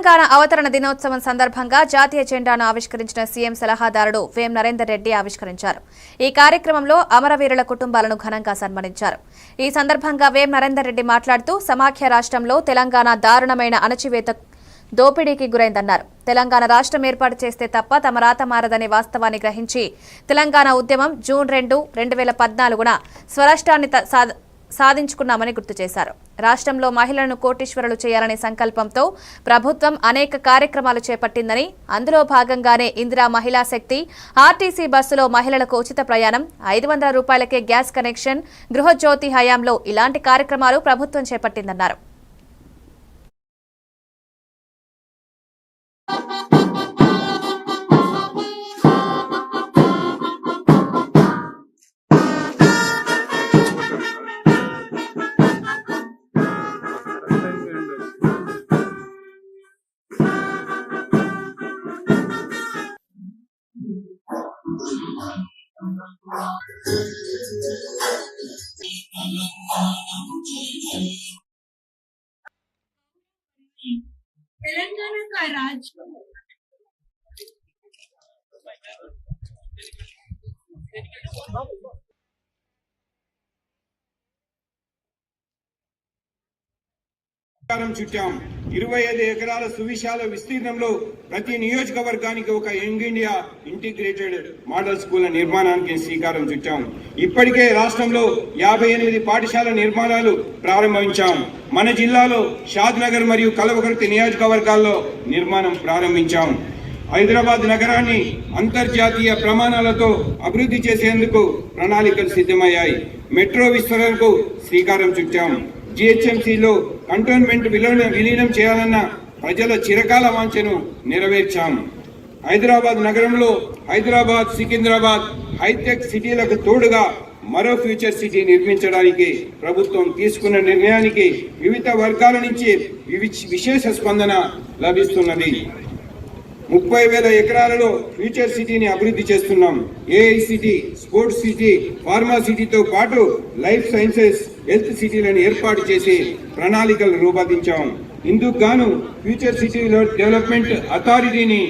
తెలంగాణ అవతరణ దినోత్సవం సందర్భంగా జాతీయ జెండాను ఆవిష్కరించిన సీఎం సలహాదారుడు వేం నరేందర్ రెడ్డి ఆవిష్కరించారు. ఈ కార్యక్రమంలో అమరవీరుల కుటుంబాలను ఘనంగా సన్మానించారు. ఈ సందర్భంగా వేం నరేందర్ రెడ్డి మాట్లాడుతూ సమాఖ్య రాష్ట్రంలో తెలంగాణ దారుణమైన అణచివేత దోపిడీకి గురైందన్నారు. తెలంగాణ రాష్ట్రం ఏర్పాటు చేస్తే తప్ప తమ రాత మారదనే వాస్తవాన్ని గ్రహించి తెలంగాణ ఉద్యమం జూన్ 2, 2014న స్వరాష్ట్రాన్ని సాధించుకున్నామని గుర్తు చేశారు. రాష్ట్రంలో మహిళలను కోటీశ్వరులు చేయాలనే సంకల్పంతో ప్రభుత్వం అనేక కార్యక్రమాలు చేపట్టిందని, అందులో భాగంగానే ఇందిరా మహిళా శక్తి, ఆర్టీసీ బస్సులో మహిళలకు ఉచిత ప్రయాణం, 500 రూపాయలకే గ్యాస్ కనెక్షన్, గృహజ్యోతి హయాంలో ఇలాంటి కార్యక్రమాలు ప్రభుత్వం చేపట్టిందన్నారు. तेलंगाना का राज्य చుట్టాం. 25 ఎకరాల సువిశాల విస్తీర్ణంలో ప్రతి నియోజకవర్గానికి ఒక young India integrated model school నిర్మాణానికి శ్రీకారం చుట్టాం. ఇప్పటికే రాష్ట్రంలో 58 పాఠశాల నిర్మాణాలు ప్రారంభించాం. మన జిల్లాలో షాద్నగర్ మరియు కల్వకుర్తి నియోజకవర్గాల్లో నిర్మాణం ప్రారంభించాం. హైదరాబాద్ నగరాన్ని అంతర్జాతీయ ప్రమాణాలతో అభివృద్ధి చేసేందుకు ప్రణాళికలు సిద్ధమయ్యాయి. మెట్రో విస్తరణకు శ్రీకారం చుట్టాం. జిహెచ్ఎంసీలో కంటోన్మెంట్ విలీనం చేయాలన్న ప్రజల చిరకాల వాంఛను నెరవేర్చాం. హైదరాబాద్ నగరంలో హైదరాబాద్, సికింద్రాబాద్ హైటెక్ సిటీలకు తోడుగా మరో ఫ్యూచర్ సిటీ నిర్మించడానికి ప్రభుత్వం తీసుకున్న నిర్ణయానికి వివిధ వర్గాల నుంచి విశేష స్పందన లభిస్తున్నది. 30,000 ఎకరాలలో ఫ్యూచర్ సిటీని అభివృద్ధి చేస్తున్నాం. AI city, sports city, pharma సిటీతో పాటు లైఫ్ సైన్సెస్, హెల్త్ సిటీలను ఏర్పాటు చేసి ప్రణాళికలు రూపొందించాం. ఇందుకు గాను ఫ్యూచర్ సిటీ డెవలప్మెంట్ అథారిటీని